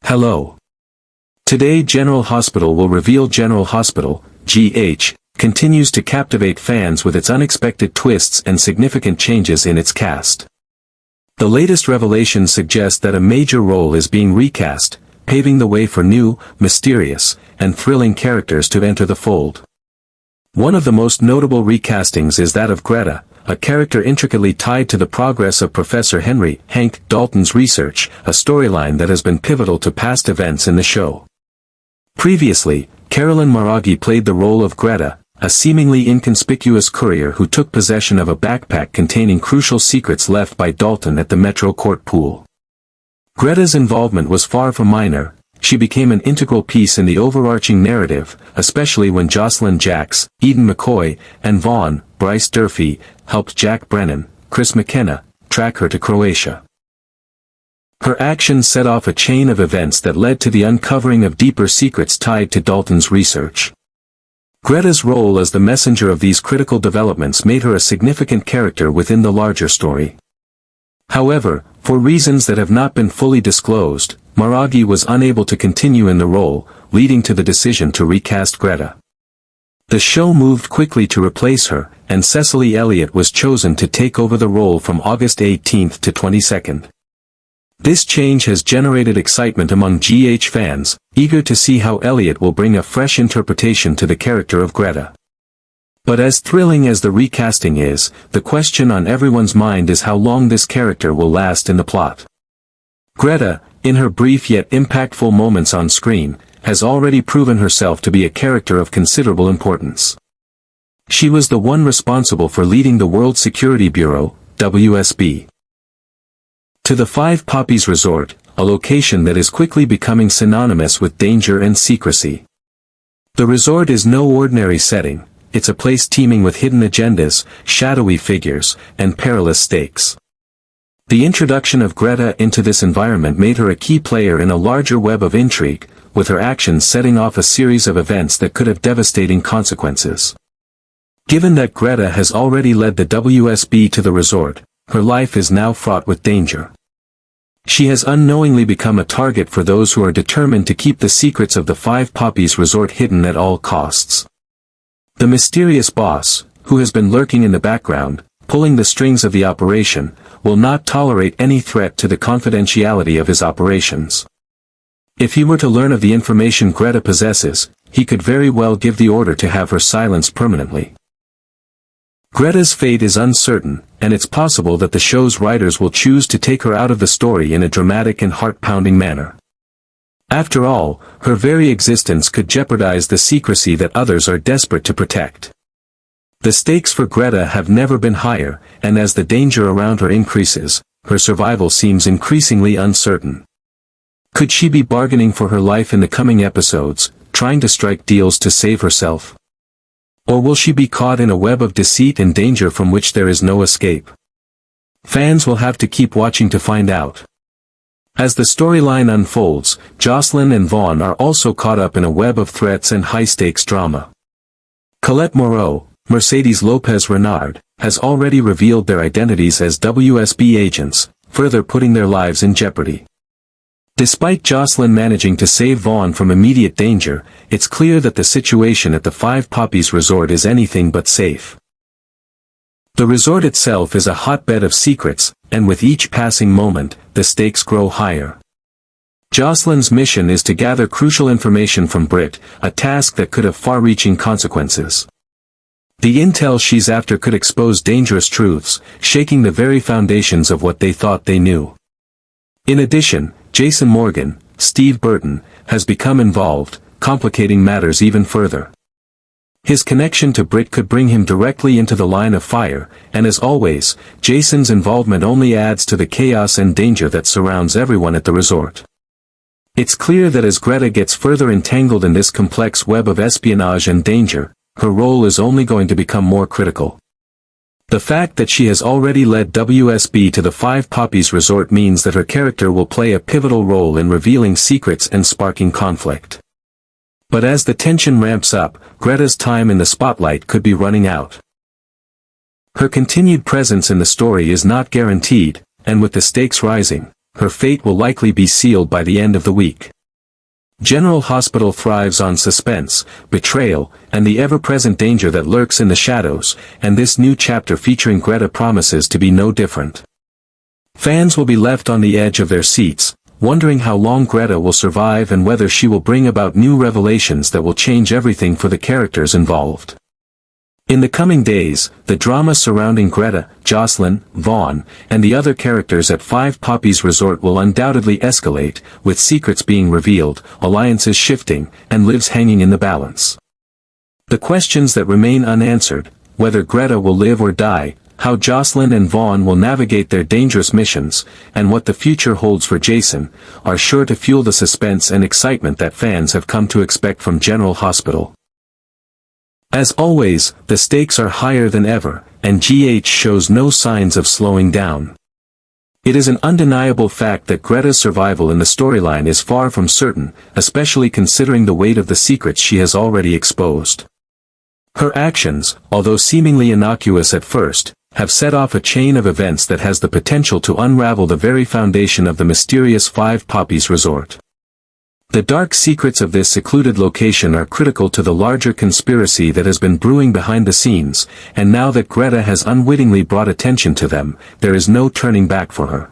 Hello. Today General Hospital will reveal General Hospital, GH, continues to captivate fans with its unexpected twists and significant changes in its cast. The latest revelations suggest that a major role is being recast, paving the way for new, mysterious, and thrilling characters to enter the fold. One of the most notable recastings is that of Greta, a character intricately tied to the progress of Professor Henry Hank Dalton's research, a storyline that has been pivotal to past events in the show. Previously, Carolyn Maragi played the role of Greta, a seemingly inconspicuous courier who took possession of a backpack containing crucial secrets left by Dalton at the Metro Court pool. Greta's involvement was far from minor. She became an integral piece in the overarching narrative, especially when Jocelyn Jacks, Eden McCoy, and Vaughn, Bryce Durfee, helped Jack Brennan, Chris McKenna, track her to Croatia. Her actions set off a chain of events that led to the uncovering of deeper secrets tied to Dalton's research. Greta's role as the messenger of these critical developments made her a significant character within the larger story. However, for reasons that have not been fully disclosed, Maragi was unable to continue in the role, leading to the decision to recast Greta. The show moved quickly to replace her, and Cecily Elliott was chosen to take over the role from August 18 to 22. This change has generated excitement among GH fans, eager to see how Elliott will bring a fresh interpretation to the character of Greta. But as thrilling as the recasting is, the question on everyone's mind is how long this character will last in the plot. Greta, in her brief yet impactful moments on screen, has already proven herself to be a character of considerable importance. She was the one responsible for leading the World Security Bureau, WSB, to the Five Poppies Resort, a location that is quickly becoming synonymous with danger and secrecy. The resort is no ordinary setting. It's a place teeming with hidden agendas, shadowy figures, and perilous stakes. The introduction of Greta into this environment made her a key player in a larger web of intrigue, with her actions setting off a series of events that could have devastating consequences. Given that Greta has already led the WSB to the resort, her life is now fraught with danger. She has unknowingly become a target for those who are determined to keep the secrets of the Five Poppies Resort hidden at all costs. The mysterious boss, who has been lurking in the background, pulling the strings of the operation, will not tolerate any threat to the confidentiality of his operations. If he were to learn of the information Greta possesses, he could very well give the order to have her silenced permanently. Greta's fate is uncertain, and it's possible that the show's writers will choose to take her out of the story in a dramatic and heart-pounding manner. After all, her very existence could jeopardize the secrecy that others are desperate to protect. The stakes for Greta have never been higher, and as the danger around her increases, her survival seems increasingly uncertain. Could she be bargaining for her life in the coming episodes, trying to strike deals to save herself? Or will she be caught in a web of deceit and danger from which there is no escape? Fans will have to keep watching to find out. As the storyline unfolds, Jocelyn and Vaughn are also caught up in a web of threats and high-stakes drama. Colette Moreau, Mercedes Lopez Renard, has already revealed their identities as WSB agents, further putting their lives in jeopardy. Despite Jocelyn managing to save Vaughn from immediate danger, it's clear that the situation at the Five Poppies Resort is anything but safe. The resort itself is a hotbed of secrets, and with each passing moment, the stakes grow higher. Jocelyn's mission is to gather crucial information from Brit, a task that could have far-reaching consequences. The intel she's after could expose dangerous truths, shaking the very foundations of what they thought they knew. In addition, Jason Morgan, Steve Burton, has become involved, complicating matters even further. His connection to Brit could bring him directly into the line of fire, and as always, Jason's involvement only adds to the chaos and danger that surrounds everyone at the resort. It's clear that as Greta gets further entangled in this complex web of espionage and danger, her role is only going to become more critical. The fact that she has already led WSB to the Five Poppies Resort means that her character will play a pivotal role in revealing secrets and sparking conflict. But as the tension ramps up, Greta's time in the spotlight could be running out. Her continued presence in the story is not guaranteed, and with the stakes rising, her fate will likely be sealed by the end of the week. General Hospital thrives on suspense, betrayal, and the ever-present danger that lurks in the shadows, and this new chapter featuring Greta promises to be no different. Fans will be left on the edge of their seats, wondering how long Greta will survive and whether she will bring about new revelations that will change everything for the characters involved. In the coming days, the drama surrounding Greta, Jocelyn, Vaughn, and the other characters at Five Poppies Resort will undoubtedly escalate, with secrets being revealed, alliances shifting, and lives hanging in the balance. The questions that remain unanswered, whether Greta will live or die, how Jocelyn and Vaughn will navigate their dangerous missions, and what the future holds for Jason, are sure to fuel the suspense and excitement that fans have come to expect from General Hospital. As always, the stakes are higher than ever, and GH shows no signs of slowing down. It is an undeniable fact that Greta's survival in the storyline is far from certain, especially considering the weight of the secrets she has already exposed. Her actions, although seemingly innocuous at first, have set off a chain of events that has the potential to unravel the very foundation of the mysterious Five Poppies Resort. The dark secrets of this secluded location are critical to the larger conspiracy that has been brewing behind the scenes, and now that Greta has unwittingly brought attention to them, there is no turning back for her.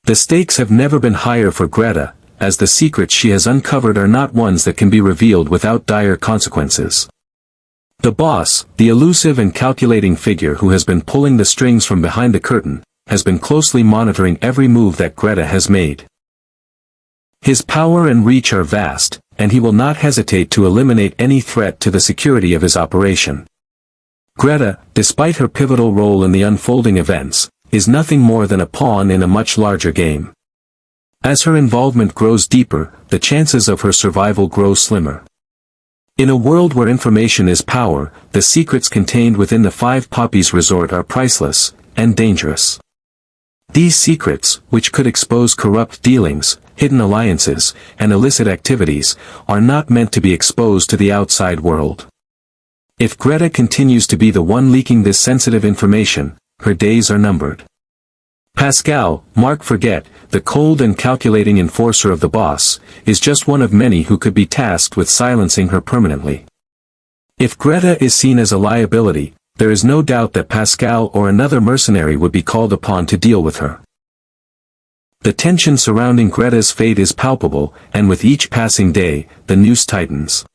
The stakes have never been higher for Greta, as the secrets she has uncovered are not ones that can be revealed without dire consequences. The boss, the elusive and calculating figure who has been pulling the strings from behind the curtain, has been closely monitoring every move that Greta has made. His power and reach are vast, and he will not hesitate to eliminate any threat to the security of his operation. Greta, despite her pivotal role in the unfolding events, is nothing more than a pawn in a much larger game. As her involvement grows deeper, the chances of her survival grow slimmer. In a world where information is power, the secrets contained within the Five Poppies Resort are priceless, and dangerous. These secrets, which could expose corrupt dealings, hidden alliances, and illicit activities, are not meant to be exposed to the outside world. If Greta continues to be the one leaking this sensitive information, her days are numbered. Pascal, Mark Forget, the cold and calculating enforcer of the boss, is just one of many who could be tasked with silencing her permanently. If Greta is seen as a liability, there is no doubt that Pascal or another mercenary would be called upon to deal with her. The tension surrounding Greta's fate is palpable, and with each passing day, the noose tightens.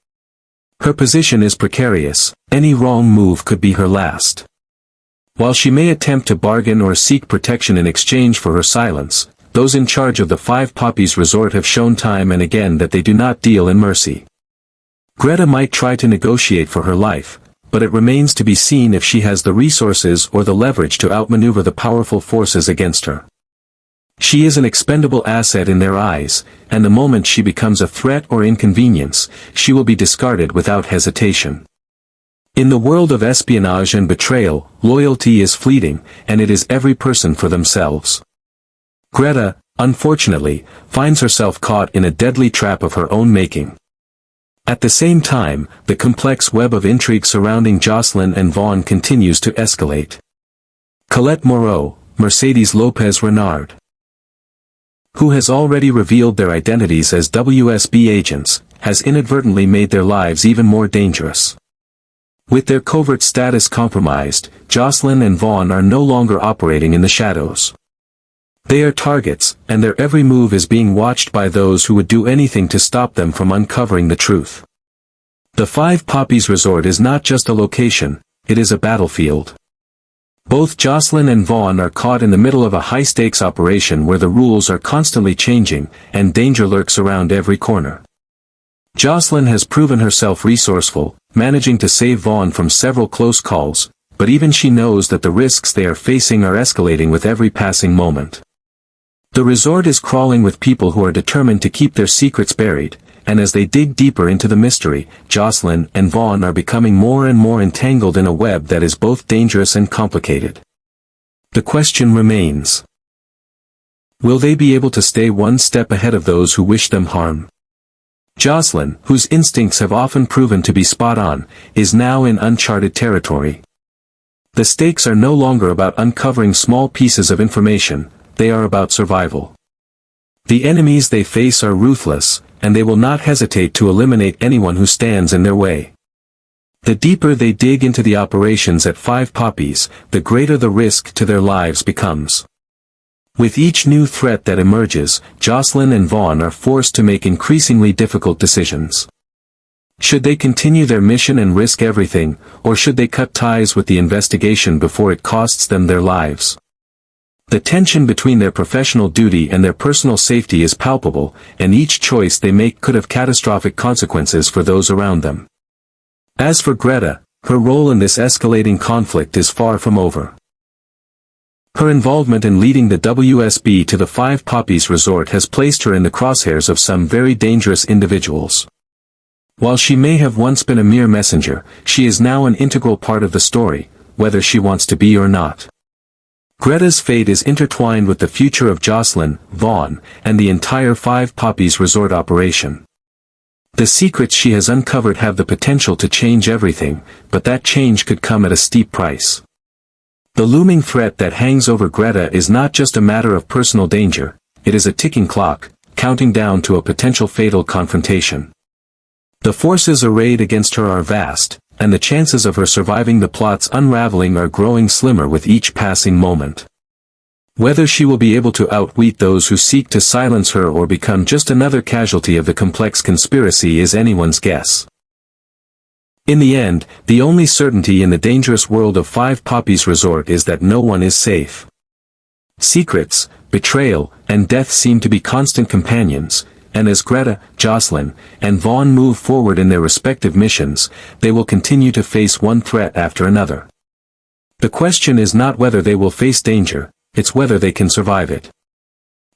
Her position is precarious, any wrong move could be her last. While she may attempt to bargain or seek protection in exchange for her silence, those in charge of the Five Poppies Resort have shown time and again that they do not deal in mercy. Greta might try to negotiate for her life, but it remains to be seen if she has the resources or the leverage to outmaneuver the powerful forces against her. She is an expendable asset in their eyes, and the moment she becomes a threat or inconvenience, she will be discarded without hesitation. In the world of espionage and betrayal, loyalty is fleeting, and it is every person for themselves. Greta, unfortunately, finds herself caught in a deadly trap of her own making. At the same time, the complex web of intrigue surrounding Jocelyn and Vaughn continues to escalate. Colette Moreau, Mercedes Lopez Renard, who has already revealed their identities as WSB agents, has inadvertently made their lives even more dangerous. With their covert status compromised, Jocelyn and Vaughn are no longer operating in the shadows. They are targets, and their every move is being watched by those who would do anything to stop them from uncovering the truth. The Five Poppies Resort is not just a location, it is a battlefield. Both Jocelyn and Vaughn are caught in the middle of a high-stakes operation where the rules are constantly changing, and danger lurks around every corner. Jocelyn has proven herself resourceful, managing to save Vaughn from several close calls, but even she knows that the risks they are facing are escalating with every passing moment. The resort is crawling with people who are determined to keep their secrets buried, and as they dig deeper into the mystery, Jocelyn and Vaughn are becoming more and more entangled in a web that is both dangerous and complicated. The question remains: will they be able to stay one step ahead of those who wish them harm? Jocelyn, whose instincts have often proven to be spot on, is now in uncharted territory. The stakes are no longer about uncovering small pieces of information, they are about survival. The enemies they face are ruthless, and they will not hesitate to eliminate anyone who stands in their way. The deeper they dig into the operations at 5 Poppies, the greater the risk to their lives becomes. With each new threat that emerges, Jocelyn and Vaughn are forced to make increasingly difficult decisions. Should they continue their mission and risk everything, or should they cut ties with the investigation before it costs them their lives? The tension between their professional duty and their personal safety is palpable, and each choice they make could have catastrophic consequences for those around them. As for Greta, her role in this escalating conflict is far from over. Her involvement in leading the WSB to the 5 Poppies resort has placed her in the crosshairs of some very dangerous individuals. While she may have once been a mere messenger, she is now an integral part of the story, whether she wants to be or not. Greta's fate is intertwined with the future of Jocelyn, Vaughn, and the entire 5 Poppies resort operation. The secrets she has uncovered have the potential to change everything, but that change could come at a steep price. The looming threat that hangs over Greta is not just a matter of personal danger, it is a ticking clock, counting down to a potential fatal confrontation. The forces arrayed against her are vast, and the chances of her surviving the plot's unraveling are growing slimmer with each passing moment. Whether she will be able to outwit those who seek to silence her or become just another casualty of the complex conspiracy is anyone's guess. In the end, the only certainty in the dangerous world of 5 Poppies resort is that no one is safe. Secrets, betrayal, and death seem to be constant companions, and as Greta, Jocelyn, and Vaughn move forward in their respective missions, they will continue to face one threat after another. The question is not whether they will face danger, it's whether they can survive it.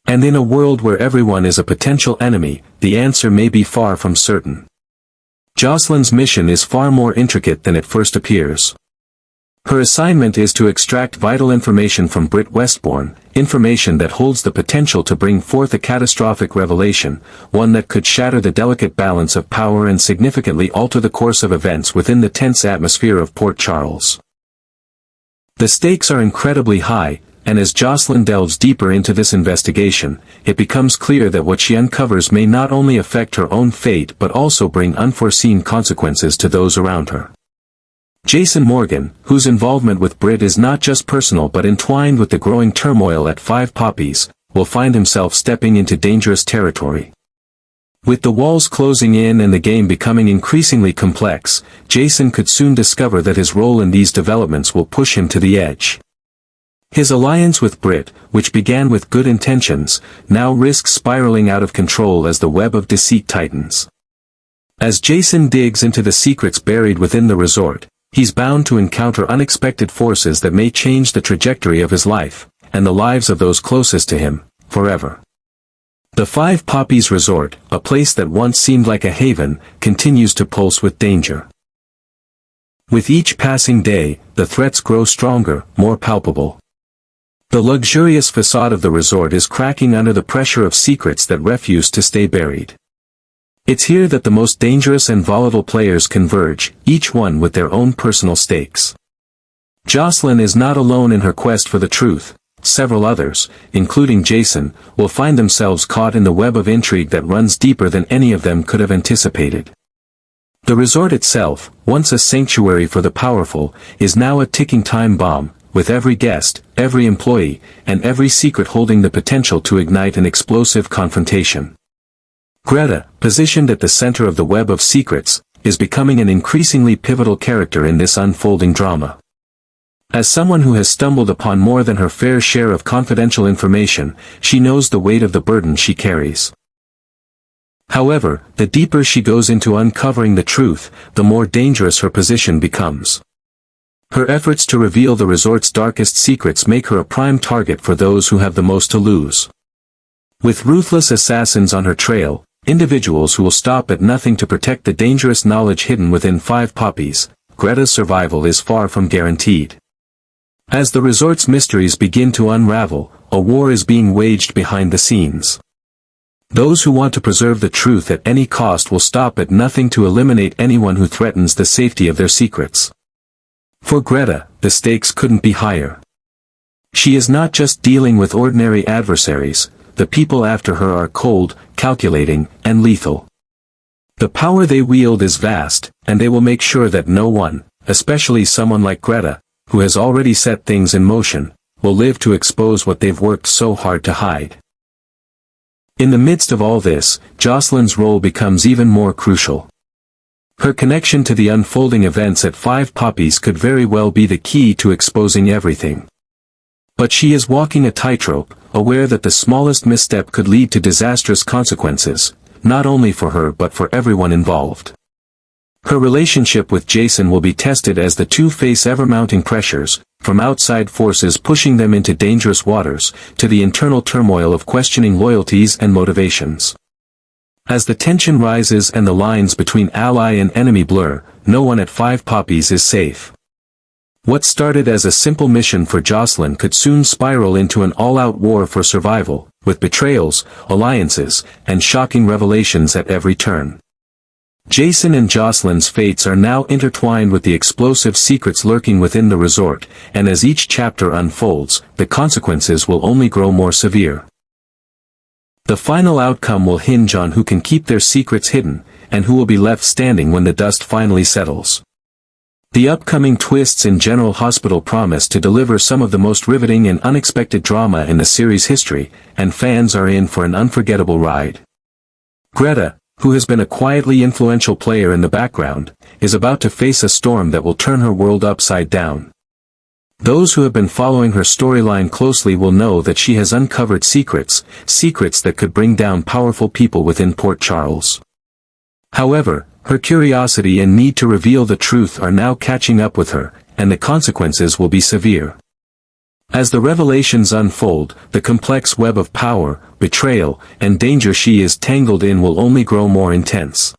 And in a world where everyone is a potential enemy, the answer may be far from certain. Jocelyn's mission is far more intricate than it first appears. Her assignment is to extract vital information from Britt Westbourne, information that holds the potential to bring forth a catastrophic revelation, one that could shatter the delicate balance of power and significantly alter the course of events within the tense atmosphere of Port Charles. The stakes are incredibly high, and as Jocelyn delves deeper into this investigation, it becomes clear that what she uncovers may not only affect her own fate but also bring unforeseen consequences to those around her. Jason Morgan, whose involvement with Britt is not just personal but entwined with the growing turmoil at 5 Poppies, will find himself stepping into dangerous territory. With the walls closing in and the game becoming increasingly complex, Jason could soon discover that his role in these developments will push him to the edge. His alliance with Britt, which began with good intentions, now risks spiraling out of control as the web of deceit tightens. As Jason digs into the secrets buried within the resort, he's bound to encounter unexpected forces that may change the trajectory of his life, and the lives of those closest to him, forever. The 5 Poppies resort, a place that once seemed like a haven, continues to pulse with danger. With each passing day, the threats grow stronger, more palpable. The luxurious facade of the resort is cracking under the pressure of secrets that refuse to stay buried. It's here that the most dangerous and volatile players converge, each one with their own personal stakes. Jocelyn is not alone in her quest for the truth. Several others, including Jason, will find themselves caught in the web of intrigue that runs deeper than any of them could have anticipated. The resort itself, once a sanctuary for the powerful, is now a ticking time bomb, with every guest, every employee, and every secret holding the potential to ignite an explosive confrontation. Greta, positioned at the center of the web of secrets, is becoming an increasingly pivotal character in this unfolding drama. As someone who has stumbled upon more than her fair share of confidential information, she knows the weight of the burden she carries. However, the deeper she goes into uncovering the truth, the more dangerous her position becomes. Her efforts to reveal the resort's darkest secrets make her a prime target for those who have the most to lose. With ruthless assassins on her trail, individuals who will stop at nothing to protect the dangerous knowledge hidden within 5 Poppies, Greta's survival is far from guaranteed. As the resort's mysteries begin to unravel, a war is being waged behind the scenes. Those who want to preserve the truth at any cost will stop at nothing to eliminate anyone who threatens the safety of their secrets. For Greta, the stakes couldn't be higher. She is not just dealing with ordinary adversaries, the people after her are cold, calculating, and lethal. The power they wield is vast, and they will make sure that no one, especially someone like Greta, who has already set things in motion, will live to expose what they've worked so hard to hide. In the midst of all this, Jocelyn's role becomes even more crucial. Her connection to the unfolding events at Five Poppies could very well be the key to exposing everything. But she is walking a tightrope, aware that the smallest misstep could lead to disastrous consequences, not only for her but for everyone involved. Her relationship with Jason will be tested as the two face ever-mounting pressures, from outside forces pushing them into dangerous waters, to the internal turmoil of questioning loyalties and motivations. As the tension rises and the lines between ally and enemy blur, no one at Five Poppies is safe. What started as a simple mission for Jocelyn could soon spiral into an all-out war for survival, with betrayals, alliances, and shocking revelations at every turn. Jason and Jocelyn's fates are now intertwined with the explosive secrets lurking within the resort, and as each chapter unfolds, the consequences will only grow more severe. The final outcome will hinge on who can keep their secrets hidden, and who will be left standing when the dust finally settles. The upcoming twists in General Hospital promise to deliver some of the most riveting and unexpected drama in the series' history, and fans are in for an unforgettable ride. Greta, who has been a quietly influential player in the background, is about to face a storm that will turn her world upside down. Those who have been following her storyline closely will know that she has uncovered secrets that could bring down powerful people within Port Charles. However, her curiosity and need to reveal the truth are now catching up with her, and the consequences will be severe. As the revelations unfold, the complex web of power, betrayal, and danger she is tangled in will only grow more intense.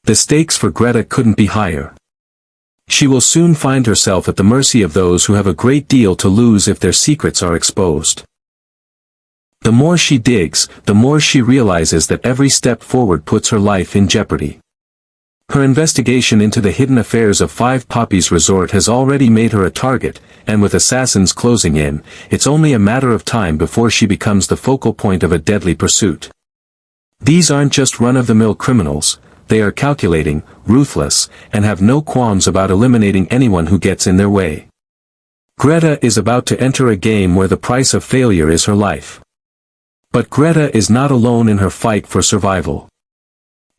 The stakes for Greta couldn't be higher. She will soon find herself at the mercy of those who have a great deal to lose if their secrets are exposed. The more she digs, the more she realizes that every step forward puts her life in jeopardy. Her investigation into the hidden affairs of Five Poppies Resort has already made her a target, and with assassins closing in, it's only a matter of time before she becomes the focal point of a deadly pursuit. These aren't just run-of-the-mill criminals, they are calculating, ruthless, and have no qualms about eliminating anyone who gets in their way. Greta is about to enter a game where the price of failure is her life. But Greta is not alone in her fight for survival.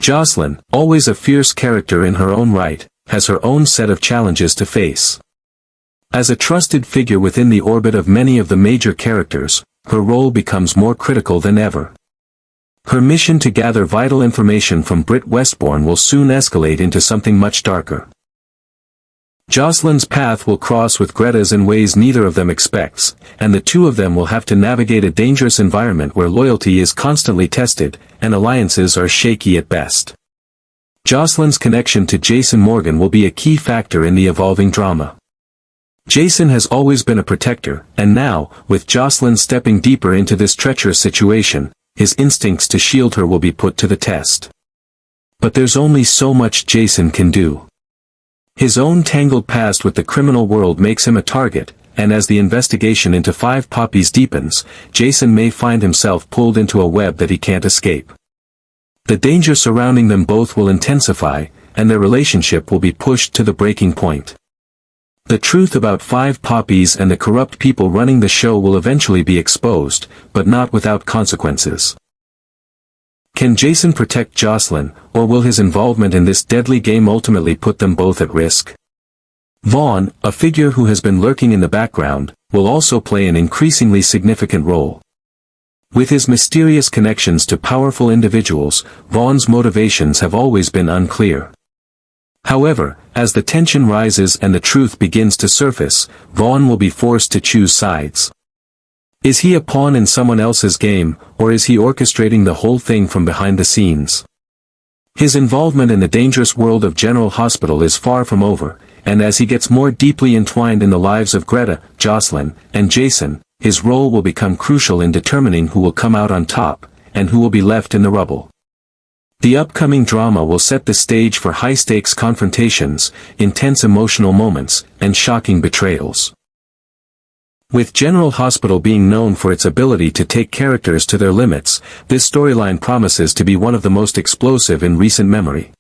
Jocelyn, always a fierce character in her own right, has her own set of challenges to face. As a trusted figure within the orbit of many of the major characters, her role becomes more critical than ever. Her mission to gather vital information from Britt Westbourne will soon escalate into something much darker. Jocelyn's path will cross with Greta's in ways neither of them expects, and the two of them will have to navigate a dangerous environment where loyalty is constantly tested, and alliances are shaky at best. Jocelyn's connection to Jason Morgan will be a key factor in the evolving drama. Jason has always been a protector, and now, with Jocelyn stepping deeper into this treacherous situation, his instincts to shield her will be put to the test. But there's only so much Jason can do. His own tangled past with the criminal world makes him a target, and as the investigation into Five Poppies deepens, Jason may find himself pulled into a web that he can't escape. The danger surrounding them both will intensify, and their relationship will be pushed to the breaking point. The truth about Five Poppies and the corrupt people running the show will eventually be exposed, but not without consequences. Can Jason protect Jocelyn, or will his involvement in this deadly game ultimately put them both at risk? Vaughn, a figure who has been lurking in the background, will also play an increasingly significant role. With his mysterious connections to powerful individuals, Vaughn's motivations have always been unclear. However, as the tension rises and the truth begins to surface, Vaughn will be forced to choose sides. Is he a pawn in someone else's game, or is he orchestrating the whole thing from behind the scenes? His involvement in the dangerous world of General Hospital is far from over, and as he gets more deeply entwined in the lives of Greta, Jocelyn, and Jason, his role will become crucial in determining who will come out on top, and who will be left in the rubble. The upcoming drama will set the stage for high-stakes confrontations, intense emotional moments, and shocking betrayals. With General Hospital being known for its ability to take characters to their limits, this storyline promises to be one of the most explosive in recent memory.